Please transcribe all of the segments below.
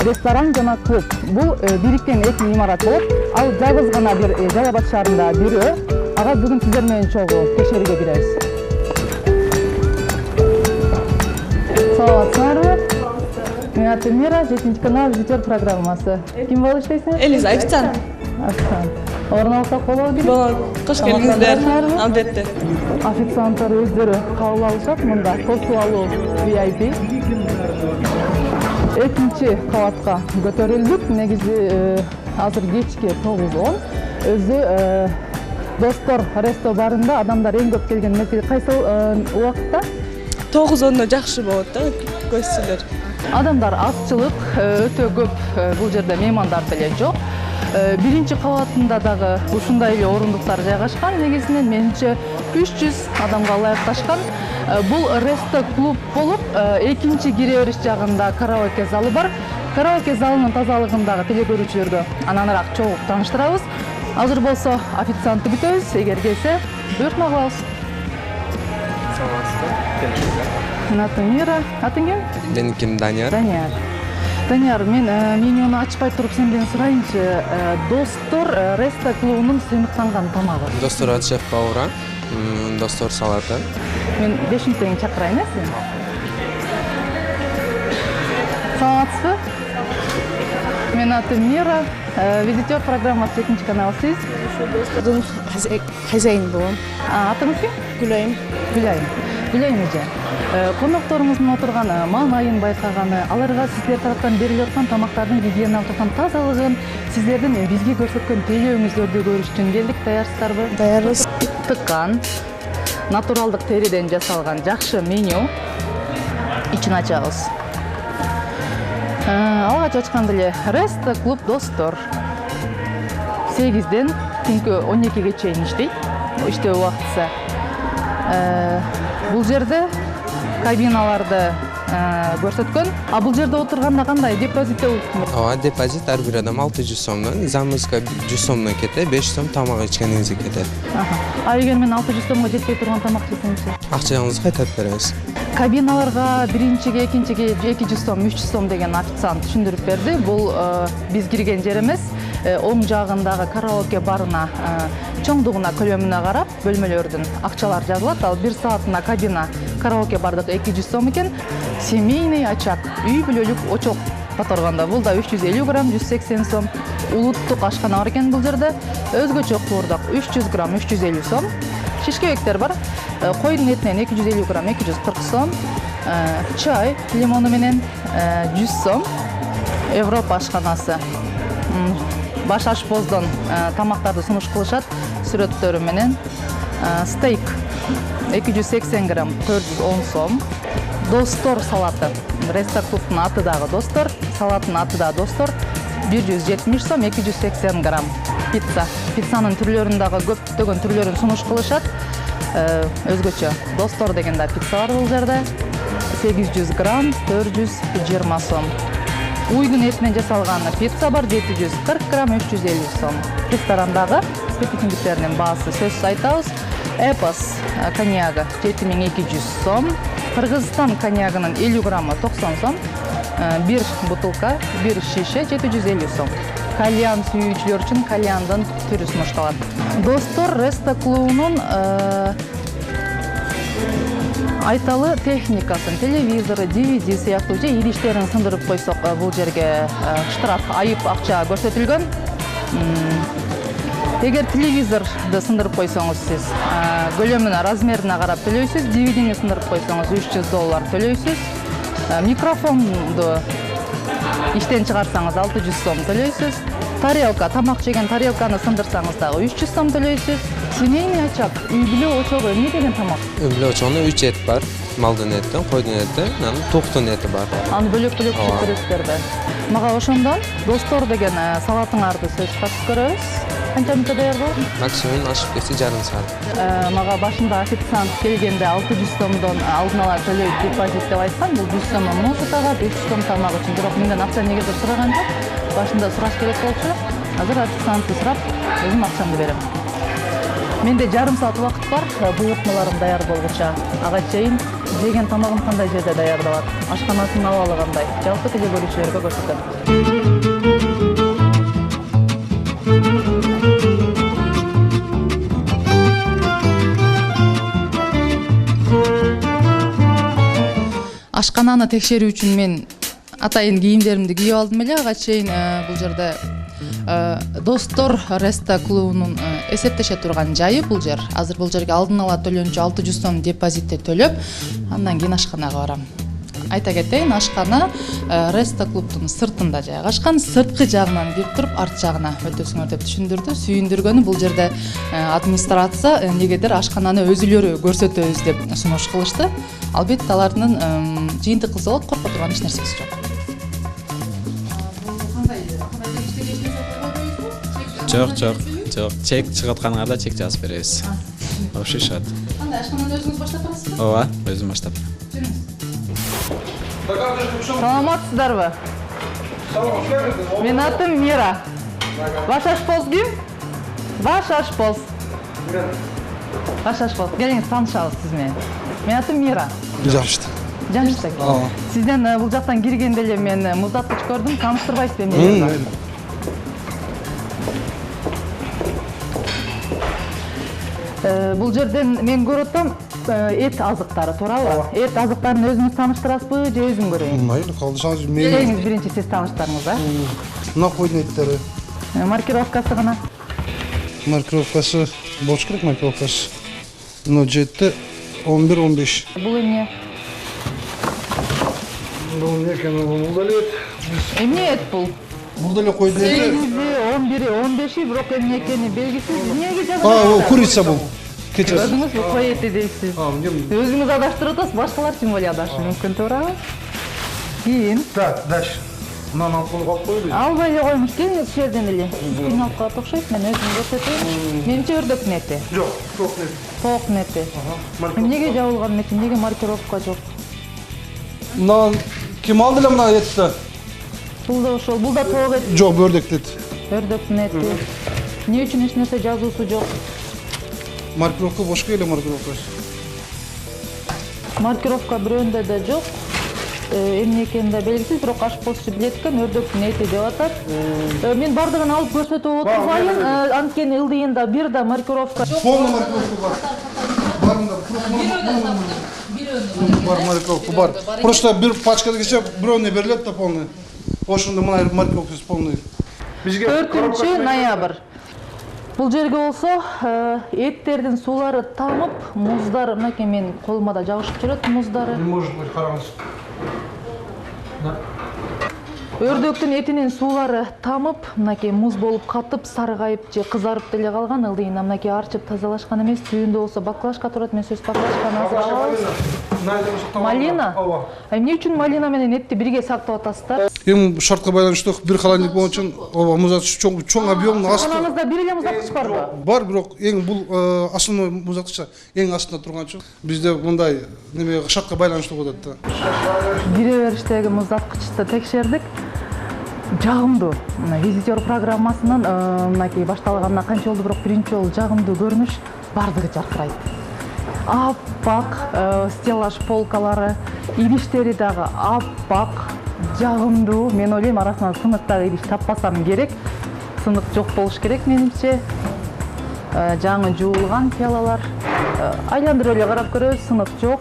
ресторан жана клуб. Бул бириккен эки имарат болот. Ал жалгыз гана бир Жалал Абад шаарында бирөө. Ага бүгүн сиздер менен чогуу текшерүүгө киребиз. Саламатсыздарбы? Мен атым Мира, 7 канал визитер программасы. Ким болуп иштейсиңиз? Элиза, официант. Орун алсак болобу? Болот. Кош келиңиздер. Албетте. Официанттар өздөрү кабыл алышат мында. Косуп алуу VIP. Экинчи кабатка көтөрүлдүк. Негизи азыр кечки 9:10. Өзү Достор ресто барында адамдар эң көп келген мезгил кайсы убакытта? 9:10 жакшы болот да, көзчүлөр. Адамдар азчылык өтө көп, бул жерде меймандар деле жок. Биринчи кабатында дагы ушундай эле орундуктар жайгашкан. Негизинен менимче 300 адамга ылайыкташкан. Бул ресто клуб болуп, экинчи кире бериш жагында караоке залы бар. Караоке залынын тазалыгындагы телекөрүүчүлөргө ананыраак чогуу тааныштырабыз. Азыр болсо официантты күтөбүз. Эгер келсе, буйртма кылабыз. Мен атым Мира. Атың ким? Мениким Данияр. Данияр, мен менюну ачпай туруп сенден сурайынчы. Достор ресто клубунун сыймыктанган тамагы. Достор ат шеф баура, достор салаты. Мен 5 минуттан чакырайын, сен. Саламатсызбы? Мен атым Мира. Визитер программасы 2 канал сиз. Достордун хозяин болом. Атыңыз ким? Гүлайым. Гүлайым эже. Конокторуңуздун отурган маанайын байкаганы, аларга сиздер тараптан берилип аткан тамактардын гигиеналык токтом тазалыгын, сиздердин бизге көрсөткөн тейлөөңүздөрдү көрүш үчүн келдик. Даярсыздарбы? Даярбыз. Тыккан, натуралдык териден жасалган жакшы меню. Ичин ачабыз. Алгач ачканда эле ресто клуб Достор 8ден түнкү 12ге чейин иштейт. Иштөө убактысы. Бул жерде кабиналарды көрсөткөн. Бул жерде отурганда кандай депозит болот? Ооба, депозит ар бир адам 600 сомдон, замызга 100 сомдон кетет, 5 сом тамак ичкениңизге кетет. Эгер мен 600 сомго жетпей турган тамак жесемчи? Акчаңызды кайтарып беребиз. Кабиналарга биринчиге, экинчиге 200 сом, 300 сом деген официант түшүндүрүп берди. Бул биз кирген жер эмес. Оң жагындагы караоке барына чоңдугуна, көлөмүнө карап бөлмөлөрдүн акчалар жазылат. Ал 1 саатына кабина караоке бардык 200 сом экен. Семейный очаг, үй бүлөлүк очок которгондо бул да 350 грамм 180 сом. Улуттук ашкана бар экен бул жерде. Өзгөчө куурдак 300 грамм 350 сом. Шишкебектер бар. Койдун этинен 250 грамм 240 сом. Чай лимону менен 100 сом. Европа ашканасы. Баш ашпоздон тамактарды сунуш кылышат сүрөттөрү менен. Стейк 280 грамм 410 сом. Достор салаты. Ресто клубтун аты дагы Достор, салаттын аты дагы Достор. 170 сом 280 грамм. Пиццанын түрлөрүн дагы көптөгөн түрлөрүн сунуш кылышат. Өзгөчө Достор деген да пицца бар бул жерде. 800 грамм 420 сом. Уйдун этинен жасалган пицца бар 740 грамм 350 сом. Ресторандагы спецификтеринин баасы сөзсүз айтабыз. Эпос коньягы 7200 сом. Кыргызстан коньягынын 50 граммы 90 сом. Бир бутылка, бир шише 750 сом. Кальян сүйүүчүлөр үчүн кальяндын түрү сунушталат. Достор ресто клубунун айталы техникасын, телевизору, DVD сыяктуу же идиштерин сындырып койсок, бул жерге штраф, айып акча көрсөтүлгөн. Эгер телевизорду сындырып койсоңуз, сиз көлөмүнө, размерине карап төлөйсүз. DVD-ни сындырып койсоңуз $300 төлөйсүз. Микрофонду иштен чыгарсаңыз 600 сом төлөйсүз. Тарелка, тамак жеген тарелканы сындырсаңыз дагы 300 сом төлөйсүз. Семейный очаг, үй бүлө очогу эмне деген тамак? Үй бүлө очогунда 3 эт бар. Малдын эти, койдун эти, токтун эти бар. Аны бөлөк-бөлөк пишириңиздерби? Мага ошондон Достор деген салатыңарды сөз катып көрөбүз. Канча мүнөттө даяр болот? Максимум ашып кетсе жарым саат. Мага башында официант келгенде 600 сомдон алдын ала төлөйт депозит деп айткан. Бул 100 сом музыкага, 500 сом тамак үчүн. Бирок менден акча негизи сураган жок. Башында сураш керек болчу. Азыр официантты сурап, өзүм акчамды берем. Менде жарым саат убакыт бар. Буйртмаларым даяр болгуча ага чейин жеген тамагын кандай жерде даярдалат, ашканасынын абалы кандай? Жалпы телебөрүүчүлөргө көрсөтөм. Ашкананы текшерүү үчүн мен атайын кийимдеримди кийип алдым эле. Ага чейин бул жерде Достор Реста клубунун эсептеше турган жайы бул жер. Азыр бул жерге алдын ала төлөнчү 600 сом депозитти төлөп, андан кийин ашканага барам. Айта кетейин, ашкана Реста клубдун сыртында жайгашкан, сырткы жагынан кирип туруп, арт жагына өтөсүңөр деп түшүндүрдү. Сүйүндүргөнү бул жерде администрация эмнегедир ашкананы өзүлөрү көрсөтөбүз деп сунуш кылышты. Албетте алардын жыйынтык кылса болот, корко турган эч нерсеси жок. Жок. Чек чыгып атканыңарда чек жазып беребиз. Окшошот. Кандай ашкананы өзүңүз баштап барасызбы? Ооба, өзүм баштап. Саламатсыздарбы? Менин атым Мира. Ваш ашпоз ким? Ваш ашпоз. Ваш ашпоз. Келиңиз таанышабыз сиз менен. Менин атым Мира. Жамшык. Сизден бул жактан киргенде эле мен муздаткыч көрдүм, тааныштырбайсызбы эмне? Бул жерден мен көрүп атам эт азыктары, туурабы? Эт азыктарын өзүңүз тааныштырасызбы же өзүм көрөйүн? Mayli, kaldırsanız Келиңиз биринчи сиз тааныштарыңыз, а? Mına koyun etleri. Маркировкасы гана. Markirovkası, boş kırık markirovkası. No jette 11-15. Бул эмне? Bu ne kenar burada let. Эмне эт бул? Burada le koyun eti. 8-и, 11-и, 15-и, бирок эмне экени белгисиз. Эмнеге жазып Aa, o kurica bu. Keçes. Көрдүңүзбү, кой эти дейсиз. Өзүңүз адаштырып атасыз, башкалар тем более адашышы мүмкүн, туурабы? Кийин Так, дальше. Mına alkol kalıp koydu. албай эле коймуш, келиңиз ушул жерден эле. Кыйналып калат окшойт, мен өзүм көрсөтөйүн. Менимче өрдөктүн эти. Yok, çok net. Тооктун эти. Эмнеге жабылган эти, эмнеге маркировка жок? Mına kim aldı lan mına eti? Бул да ошол, бул да тоок эти, Yok, bördek eti. өрдөктүн эти. Эмне үчүн эч нерсе жазуусу жок? Markirovka boş koydu markirovkası. Маркировка бирөөндө да жок. Эмне экени да белгисиз, бирок ашпозчу билет экен, өрдөктүн эти деп атат. Мен бардыгын алып көрсөтүп отурбайын, анткени ылдыйында бир да маркировка жок. Полный markirovka var. Barında, var markirovka var. Просто bir paçkada geçip bir önüne verilet de polный. Oşunda mına markirovkası polный. 4 ноябрь. Бул жерге болсо эттердин суулары тамып, муздар, мынакей менин колума да жабышып жүрөт муздары. Не может быть, караңыз. Өрдөктүн этинин суулары тамып, мынакей муз болуп катып, саргайып же кызарып деле калган. Ылдыйында мынакей арчып тазалашкан эмес. Түйүндө болсо баклажка турат, мен сөз баклажканы азыр алабыз. Малина? Эмне үчүн малина менен этти бирге сактап атасыздар? Эми шартка байланыштуу бир холодильник болуу үчүн ооба музаткыч чоң объемдуу асты. Анаңызда бир эле муздаткыч барбы? Бар, бирок эң бул основной музаткыч эң астында турган үчүн бизде мындай неме шартка байланыштуу болот да. Кире бериштеги муздаткычты текшердик. Жагымдуу. Визитер программасынын мынакей башталганына канча болду, бирок биринчи жолу жагымдуу көрүнүш, бардыгы жаркырайт. Аппак стеллаж полкалары, идиштери дагы аппак, жагымдуу. Мен ойлойм арасынан сыныктагы идиш таппасам керек. Сынык жок болуш керек менимче. Жаңы жуулган пиалалар. Айландырып эле карап көрөбүз, сынык жок.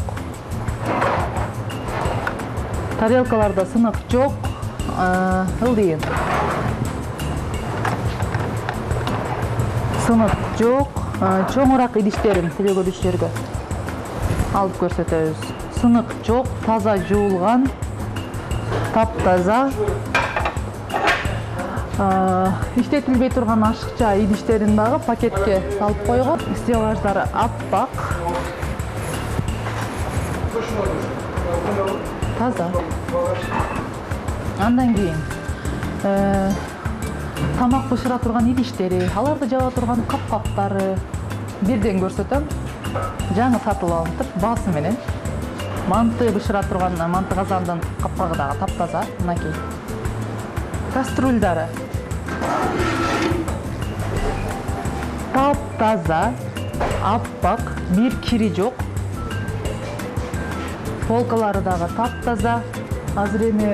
Тарелкаларда сынык жок. Ылдыйын. Сынык жок. Чоңураак идиштерин телегөрүүчүлөргө алып көрсөтөбүз. Сынык жок, таза жуулган, таптаза. Иштетилбей турган ашыкча идиштерин дагы пакетке салып койгон. Стеллаждары аппак. Таза. Андан кийин тамак бышыра турган идиштери, аларды жаба турган капкактары бирден көрсөтөм. Жаңы сатылып алынып, баасы менен. Манты бышыра турган манты казандын капкагы дагы таптаза, мынакей. Кастрюльдары таптаза, аппак, бир кири жок. Полкалары дагы таптаза. Азыр эми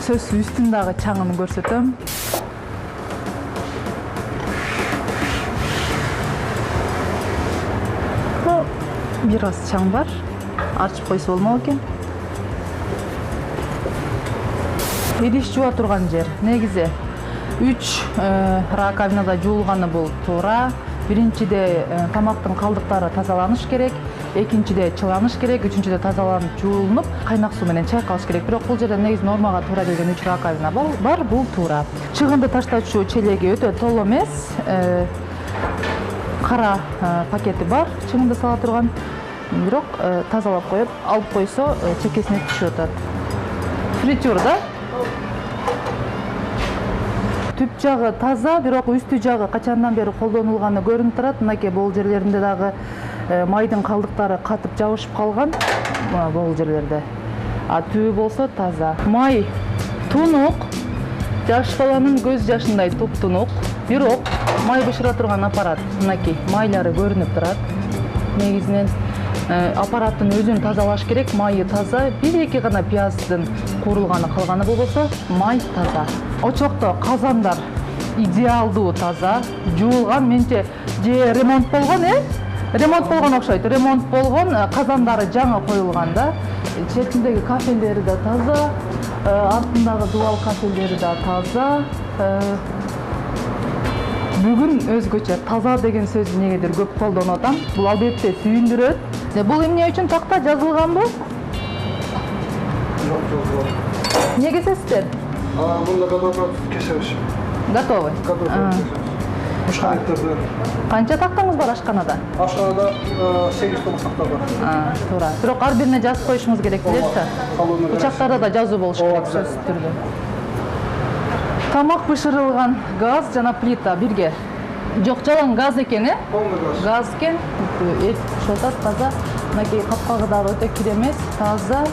сөз үстүн дагы чаңын көрсөтөм. Бир аз чаң бар. Ачып койсо болмок экен. Идиш жууа турган жер. Негизи 3 раковинада жуулганы бул туура. Биринчиде тамактын калдыктары тазаланыш керек, экинчиде чыланыш керек, үчүнчүдө тазаланып жуулунуп, кайнак суу менен чайкалыш керек. Бирок бул жерде негизи нормага туура келген 3 раковина бар, бул туура. Чыгынды таштачу челеги өтө толо эмес. Кара пакети бар, чыгынды сала турган. Бирок тазалап коюп, алып койсо чекесине түшүп атат. Фритюр да? Түп жагы таза, бирок үстү жагы качандан бери колдонулганы көрүнүп турат. Мынакей бул жерлеринде дагы майдын калдыктары катып жабышып калган. Бул жерлерде. А түбү болсо таза. Май тунук. Жаш баланын көз жашындай туп-тунук. Бирок май бышыра турган аппарат. Мынакей майлары көрүнүп турат. Негизинен аппараттын өзүн тазалаш керек, майы таза, 1-2 гана пияздын куурулганы калганы болбосо, май таза. Очокто казандар идеалдуу таза, жуулган, менче же ремонт болгон, ремонт болгон окшойт. Ремонт болгон, казандары жаңы коюлган да. Четиндеги кафелдери да таза, артындагы дубал кафелдери да таза. Бүгүн өзгөчө таза деген сөздү негедир көп колдонуп атам. Бул албетте сүйүндүрөт. Бул эмне үчүн такта жазылганбы? Жок, жок. Эмне кесесиздер? Мында готовый кесебиз. Готовый. Ашканаттарды. Канча тактаңыз бар ашканада? Ашканада 8 тонн такта бар. Туура. Бирок ар бирине жазып коюшуңуз керек, билесизби? Бычактарда да жазуу болуш керек сөзсүз түрдө. Тамак бышырылган газ жана плита бирге. Жок, жалаң газ экен, Полный газ. Газ экен. Эт пышылтат, таза. Мынакей капкагы дагы өтө кир эмес, таза.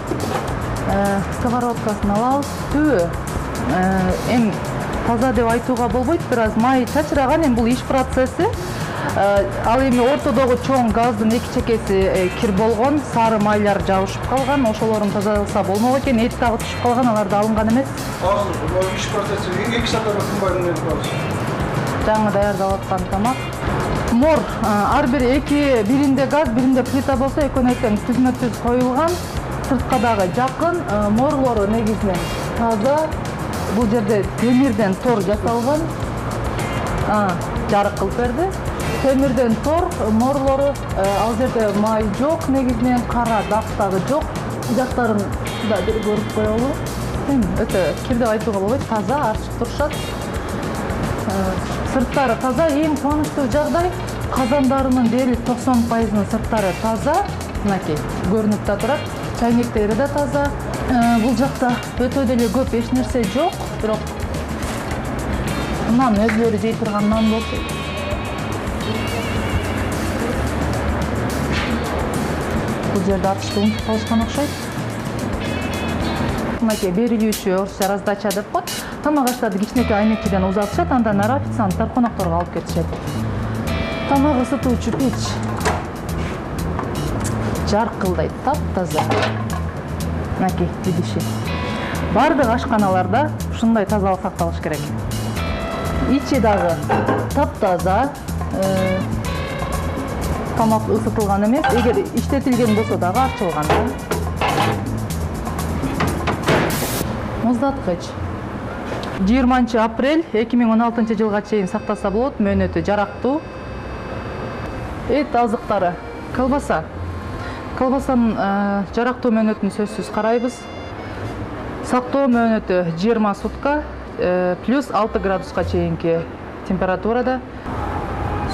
Сковородкасын алабыз. Түбү эми таза деп айтууга болбойт, бир аз май чачыраган, эми бул иш процесси. Ал эми ортодогу чоң газдын эки чекеси кир болгон, сары майлар жабышып калган, ошолорун тазаласа болмок экен. Эт дагы түшүп калган, алар да алынган эмес. Азыр бул иш процесси 2 сааттан тынбай турабыз. Жаңы даярдалып аткан тамак. Мор ар бир биринде газ, биринде плита болсо, экөөнү тең түзмө-түз коюлган. Сыртка дагы жакын, морлору негизинен таза. Бул жерде темирден тор жасалган. Жарык кылып берди. Темирден тор, морлору, ал жерде май жок, негизинен кара дак дагы жок. Жактарын да бир көрүп коелу. Өтө кир деп айтууга болбойт, таза, ачык турушат. Сырттары таза, эң кубанычтуу жагдай, казандарынын дээрлик 90%-ынын сырттары таза. Мынакей көрүнүп да турат. Чайнектери да таза. Бул жакта өтө деле көп эч нерсе жок, бирок нан өзүлөрү жей турган нан болсо. Бул жерде атышты унутуп калышкан окшойт. Мынакей берилүүчү орусча раздача деп коет. Тамак аштарды кичинекей айнекчеден узатышат, андан ары официанттар конокторго алып кетишет. Тамак ысытуучу печ жаркылдайт, таптаза. Мынакей идиши. Бардык ашканаларда ушундай тазалык сакталыш керек. Ичи дагы таптаза. Тамак ысытылган эмес, эгер иштетилген болсо дагы ачылган. Муздаткыч. 20 апрель 2016 жылга чейин сактаса болот, мөөнөтү жарактуу. Эт азыктары. Колбаса. Колбасанын жарактуу мөөнөтүн сөзсүз карайбыз. Сактоо мөөнөтү 20 сутка, плюс 6 градуска чейинки температурада.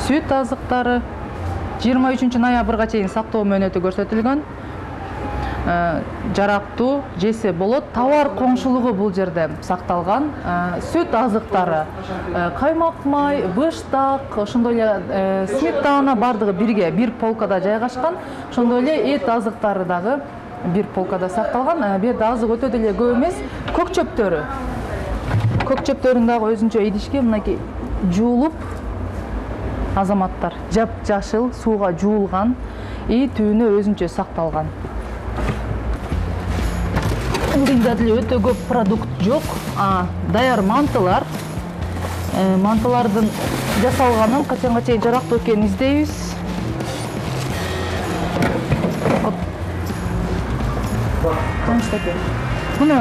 Сүт азыктары 23 ноябрга чейин сактоо мөөнөтү көрсөтүлгөн. Жарактуу жесе болот. Товар коңшулугу бул жерде сакталган. Сүт азыктары, каймак май, быштак, ошондой эле сметана бардыгы бирге бир полкада жайгашкан. Ошондой эле эт азыктары дагы бир полкада сакталган. Бу жерде азык өтө деле көп эмес. Көк чөптөрү. Көк чөптөрүн дагы өзүнчө идишке мынакей жуулуп азаматтар жап-жашыл сууга жуулган, түбүнө өзүнчө сакталган. Алдында деле өтө көп продукт жок. Даяр мантылар. Мантылардын жасалганын качанга чейин жарактуу экенин издейбиз. Муну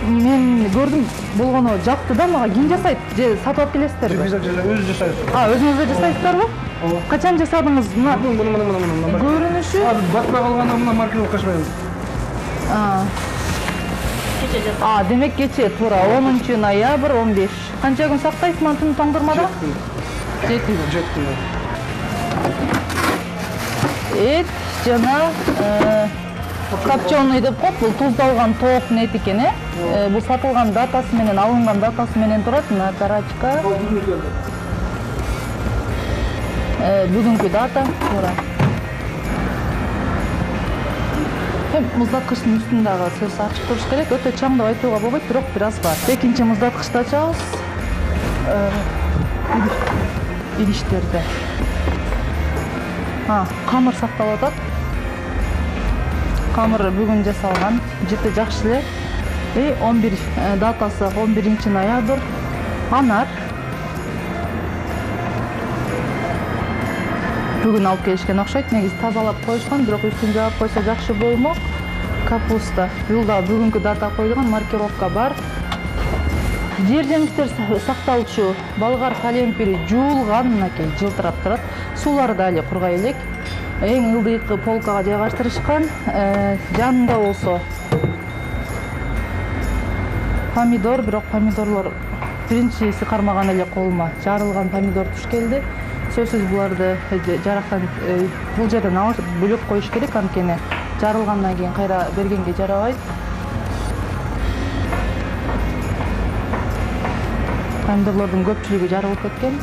мен көрдүм, болгону жакты да, мага ким жасайт? Же сатып алып келесиздерби? Биз өзү жасайбыз. Өзүңүз жасайсыздарбы? Качан жасадыңыз? Мына. Көрүнүшү? Батпай калганда мына маркировка ашпайбыз. Демек кече туура 10 ноябрь 15. Канча күн сактайсыз мантыны тоңдурмада? 7 күн. Эт жана копченый деп коет, бул туздалган тоок эт экен, бул сатылган датасы менен, алынган датасы менен турат. Мына карачка. Бүгүнкү дата туура. Муздаткычтын үстүндөгү сөз ачык туруш керек. Өтө чаң деп айтууга болбойт, бирок бир аз бар. Экинчи муздаткычты ачабыз. Идиштерде. Камыр сакталып атат. Камыр бүгүн жасалган, жыты жакшы эле. 11 датасы 11 ноябрь. Анар. Бүгүн алып келишкен окшойт. Негизи тазалап коюшкан, бирок үстүн жаап койсо жакшы болмок. Капуста. Бул да бүгүнкү дата коюлган, маркировка бар. Жер жемиштер сакталчу. Болгар калемпири жуулган, мынакей жылтырап турат. Суулары да эле кургай элек. Эң ылдыйкы полкага жайгаштырышкан. Жанында болсо помидор, бирок помидорлор биринчиси кармаган эле колума. Жарылган помидор туш келди. Сөзсүз буларды жарактан бул жерден алып бөлөп коюш керек, анткени жарылгандан кийин кайра бергенге жарабайт. Помидорлордун көпчүлүгү жарылып кеткен.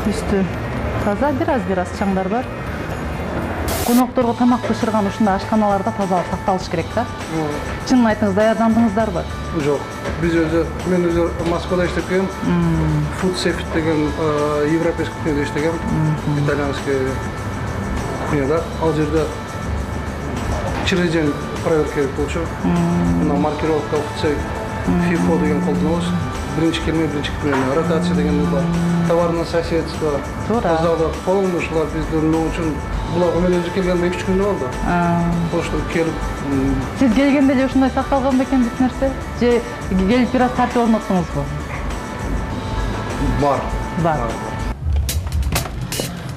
Үстү таза, бир аз чаңдар бар. Конокторго тамак бышырган ушундай ашканаларда тазалап сакталыш керек да. Чынын айтыңыз, даярдандыңыздарбы? Жок. Мен өзү Москвада иштеген, Food Safety деген европейский кухняда иштеген, итальянский кухняда. Ал жерде через день проверка керек болчу. Мына маркировка FIFO деген колдонобуз. Биринчи келме, биринчи кетпеген. Ротация деген бар. Товарное соседство. Тазалык, полный ушулар биздин үчүн. Булар мен өзү келгенде 2-3 күн болду. Ошто келип. Сиз келгенде эле ушундай сакталган бекен бүт нерсе? Же келип бир аз тартип орноттуңузбу? Бар.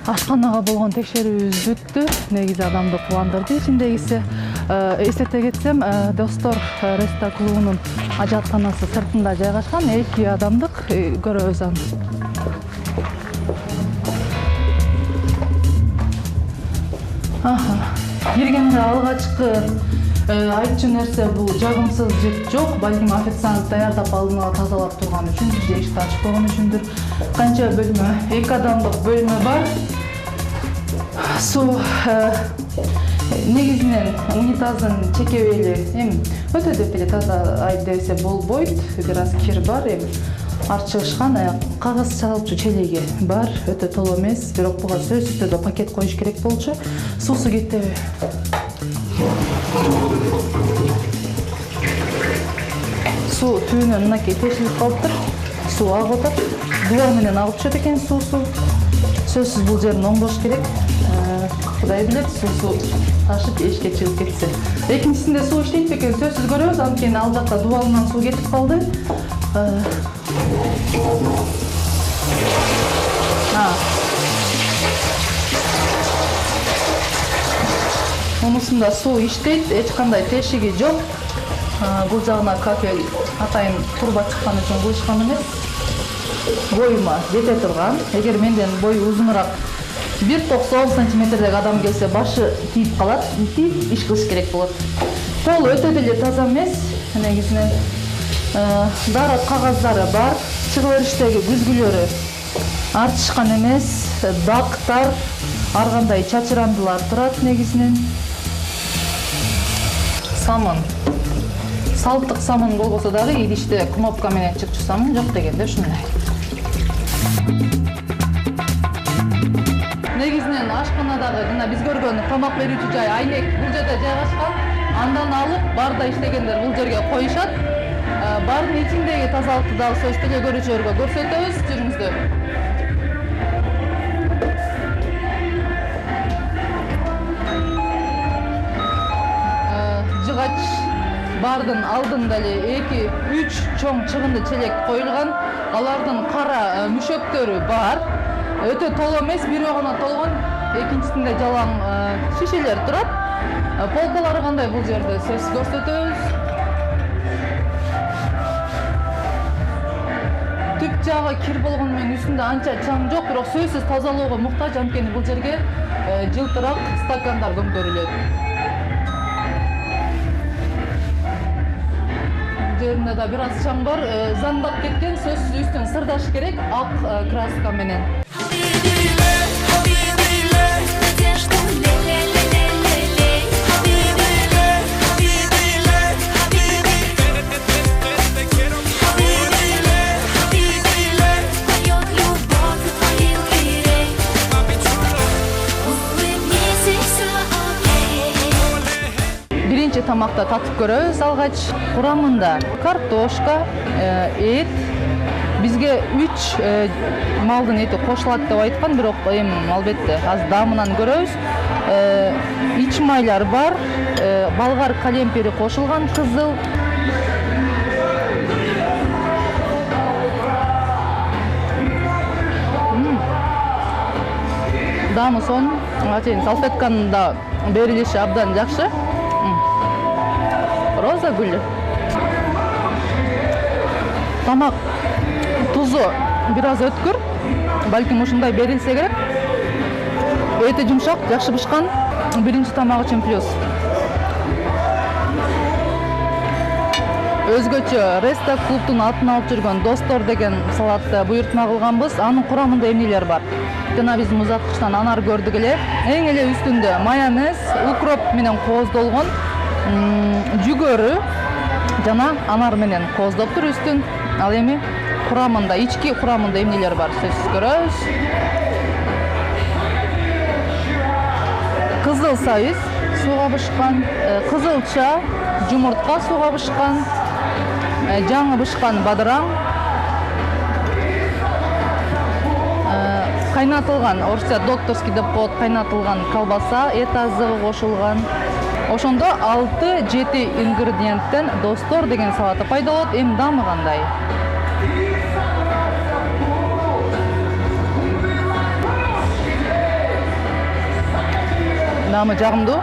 Ашканага болгон текшерүүбүз бүттү. Негизи адамды кубандырды ичиндегиси. Эстете кетсем, Достор Реста клубунун ажатканасы сыртында жайгашкан, 2 адамдык көрөбүз аны. Киргенде алгачкы айтчу нерсе бул жагымсыз жыт жок, балким официант даярдап алдына тазалап турган үчүн, же эшикти ачып койгон үчүндүр. Канча бөлмө? 2 адамдык бөлмө бар. Суу негизинен унитаздын чекебейли өтө деп эле таза айт десе болбойт. Бир аз кир бар, арчыгышкан кагаз чалчу челеги бар, өтө толо эмес, бирок буга сөзсүз түрдө пакет коюш керек болчу. Суусу кетеби? Суу түбүнөн мынакей тешилип калыптыр. Суу агып атат. Дуал менен агып түшөт экен суусу. Сөзсүз бул жерин оңдош керек. Кудай билет, суусу ташып эшикке чыгып кетсе. Экинчисинде суу иштейт бекен, сөзсүз көрөбүз, анткени ал жакта дубалынан суу кетип калды. Мунусунда суу иштейт, эч кандай тешиги жок. Бул жагына кафель атайын турба чыккан үчүн кылышкан эмес. Боюма жете турган. Эгер менден бою узунураак 1,90 сантиметрдеги адам келсе, башы тийип калат, тийип иш кылыш керек болот. Колу өтө деле таза эмес, негизинен дарат кагаздары бар, чыгып бериштеги күзгүлөрү артышкан эмес, дактар, ар кандай чачырандылар турат негизинен. Самын. Салттык самын болбосо дагы идиште кнопка менен чыкчу самын жок дегенде ушундай. негизинен ашканадагы жана биз көргөн тамак берүүчү жай айнек бул жерде жайгашкан. Андан алып барда иштегендер бул жерге коюшат. Бардын ичиндеги тазалыкты дагы сөз теле көрүүчүлөргө көрсөтөбүз. Жүрүңүздөр. Жыгач бардын алдында эле 2-3 чоң чыгынды челек коюлган. Алардын кара мүшөктөрү бар. Өтө толо эмес, бирөө гана толгон. Экинчисинде жалаң шишелер турат. Полкалары кандай бул жерде сөз көрсөтөбүз. Түп жагы кир болгону менен үстүндө анча чаң жок, бирок сөзсүз тазалоого муктаж, анткени бул жерге жылтырак стакандар көмкөрүлөт. Жеринде да бир аз чаң бар, заңдап кеткен, сөзсүз үстүн сырдаш керек ак краска менен. Биринчи тамакта татып көрөбүз алгач. Курамында картошка, эт. Бизге 3 малдын эти кошулат деп айткан, бирок эми албетте аз дамынан көрөбүз. Ич майлар бар, болгар калемпери кошулган, кызыл. Дамы сон, салфетканын да берилиши абдан жакшы. Роза гүлү. Тамак тузу бир аз өткүр. Балким ушундай берилсе керек. Өтө жумшак, жакшы бышкан. Биринчи тамак үчүн плюс. Өзгөчө Реста клубтун атын алып жүргөн Достор деген салатты буйртма кылганбыз. Анын курамында эмнелер бар? Жана биз музаткычтан анар көрдүк эле. Эң эле үстүндө майонез, укроп менен кооздолгон жүгөрү жана анар менен кооздоптур үстүн. Ал эми курамында, ички курамында эмнелер бар сөзсүз көрөбүз. Кызыл сабиз сууга бышкан, кызылча, жумуртка сууга бышкан, жаңы бышкан бадыраң, кайнатылган, орусча докторский деп коет, кайнатылган колбаса, эт азыгы кошулган. Ошондо 6-7 ингредиенттен Достор деген салаты пайда болот. Эми дамы кандай? Дамы жагымдуу.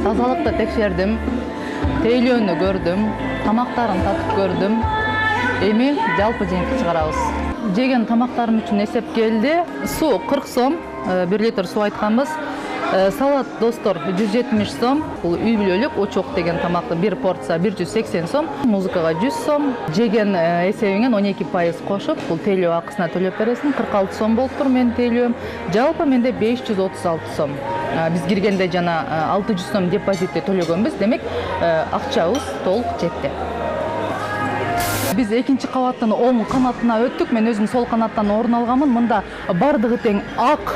Тазалыкты текшердим, тейлөөнү көрдүм, тамактарын татып көрдүм. Эми жалпы жеңип чыгарабыз. Жеген тамактарым үчүн эсеп келди. Суу 40 сом, 1 литр суу айтканбыз. Салат Достор 170 сом, бул үй бүлөлүк очок деген тамакты бир порция 180 сом, музыкага 100 сом, жеген эсебиңен 12% кошуп, бул тейлөө акысына төлөп бересиң, 46 сом болуптур менин тейлөөм. Жалпы менде 536 сом. Биз киргенде жана 600 сом депозитти төлөгөнбүз, демек акчабыз толук жетти. Биз экинчи кабаттын оң канатына өттүк. Мен өзүм сол канаттан орун алганмын. Мында бардыгы тең ак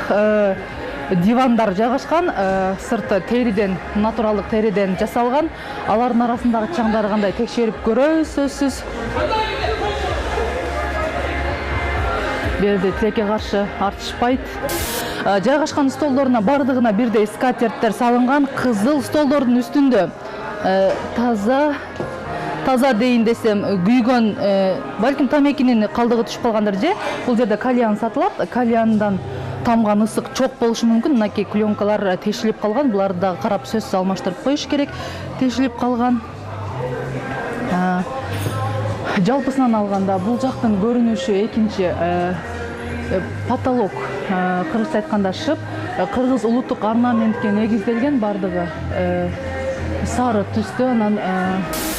дивандар жайгашкан, сырты териден, натуралдык териден жасалган. Алардын арасындагы чаңдары кандай текшерип көрөбүз сөзсүз. Берди тилекке каршы артышпайт. Жайгашкан столдоруна бардыгына бирдей скатерттер салынган. Кызыл столдордун үстүндө таза дейин десем, күйгөн, балким тамекинин калдыгы түшүп калгандыр же. Бул жерде кальян сатылат. Кальяндан тамган ысык чок болушу мүмкүн. Мынакей клёнкалар тешилип калган. Буларды дагы карап сөзсүз алмаштырып коюш керек. Тешилип калган. Жалпысынан алганда бул жактын көрүнүшү экинчи потолок, кыргызча айтканда шып, кыргыз улуттук орнаментке негизделген, бардыгы сары түстө, анан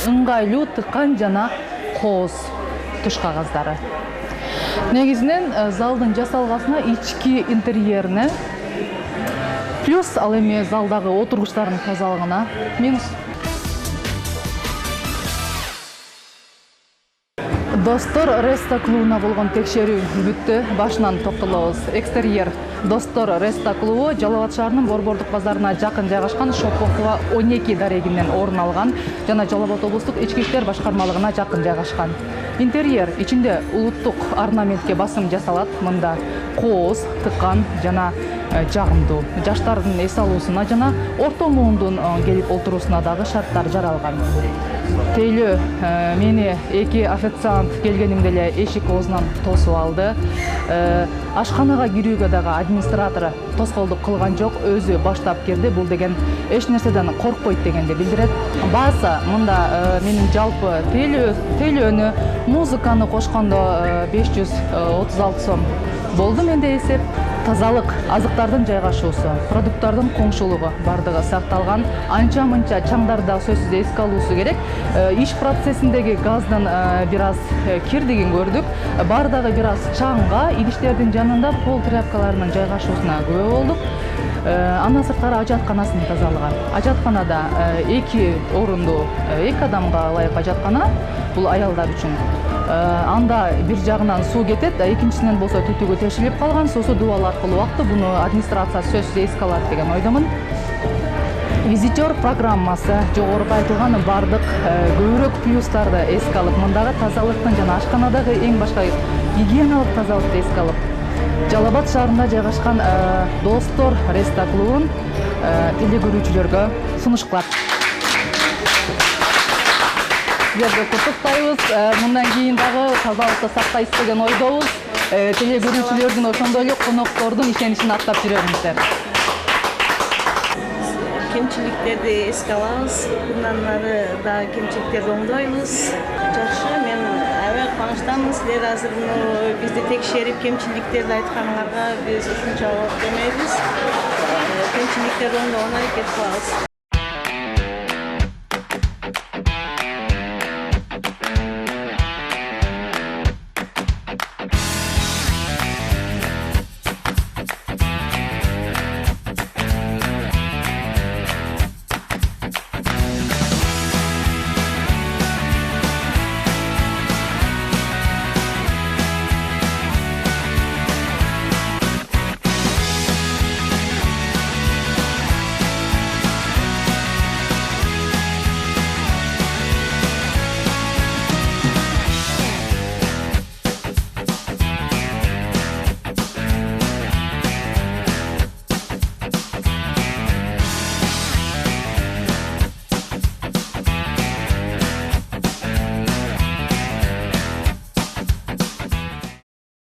ыңгайлуу тыккан жана кооз туш кагаздары. Негизинен залдын жасалгасына, ички интерьерине плюс, ал эми залдагы отургучтардын тазалыгына минус. Достор Реста клубуна болгон текшерүү бүттү. Башынан токтолобуз. Экстерьер Достор Реста клубу Жалал Абад шаарынын Борбордук базарына жакын жайгашкан Шопокова 12 дарегинен орун алган жана Жалал Абад облустук ички иштер башкармалыгына жакын жайгашкан. Интерьер ичинде улуттук орнаментке басым жасалат. Мында кооз, тыкан жана жагымдуу жаштардын эс алуусуна жана орто муундун келип отуруусуна дагы шарттар жаралган. Тейлөө мени эки официант келгенимде эле эшик оозунан тосуп алды. Ашканага кирүүгө дагы администратор тоскоолдук кылган жок, өзү баштап кирди. Бул деген эч нерседен коркпойт дегенди билдирет. Баасы мында менин жалпы тейлөөнү, музыканы кошкондо 536 сом болду менде эсеп. Тазалык, азыктардын жайгашуусу, продукттардын коңшулугу бардыгы сакталган. Анча-мынча чаңдарда сөзсүз эске алуусу керек. Иш процессиндеги газдын бир аз кирдигин көрдүк. Бардагы бир аз чаңга, идиштердин жанында пол тряпкаларынын жайгашуусуна күбө болдук. Андан сырткары ажатканасын тазалыгы. Ажатканада 2 орундуу, 2 адамга ылайык ажаткана. Бул аялдар үчүн. Анда бир жагынан суу кетет, экинчисинен болсо түтүгү тешилип калган, суусу дубал аркылуу акты. Буну администрация сөзсүз эске алат деген ойдомун. Визитер программасы жогорку айтылган бардык көбүрөөк плюстарды эске алып, мындагы тазалыктын жана ашканадагы эң башка гигиеналык тазалыкты эске алып, Жалал Абад шаарында жайгашкан Достор Реста клубун теле көрүүчүлөргө сунуштап. Сіздерді құттықтаймыз. Мындан кейін дағы тазалықты сақтайсыз деген ойдобуз. Теле көрүүчүлөрдүн ошондой эле коноктордун ишеничин актап жүрөңүздөр. Кемчиликтерди эске алабыз. Bundan ары дагы кемчиликтерди оңдойбуз. Жакшы, мен аябай кубанычтамын. Силер азыр бизди текшерип кемчиликтерди айтканыңарга биз ушунча жок демейбиз. Кемчиликтерди оңдогонго аракет кылабыз.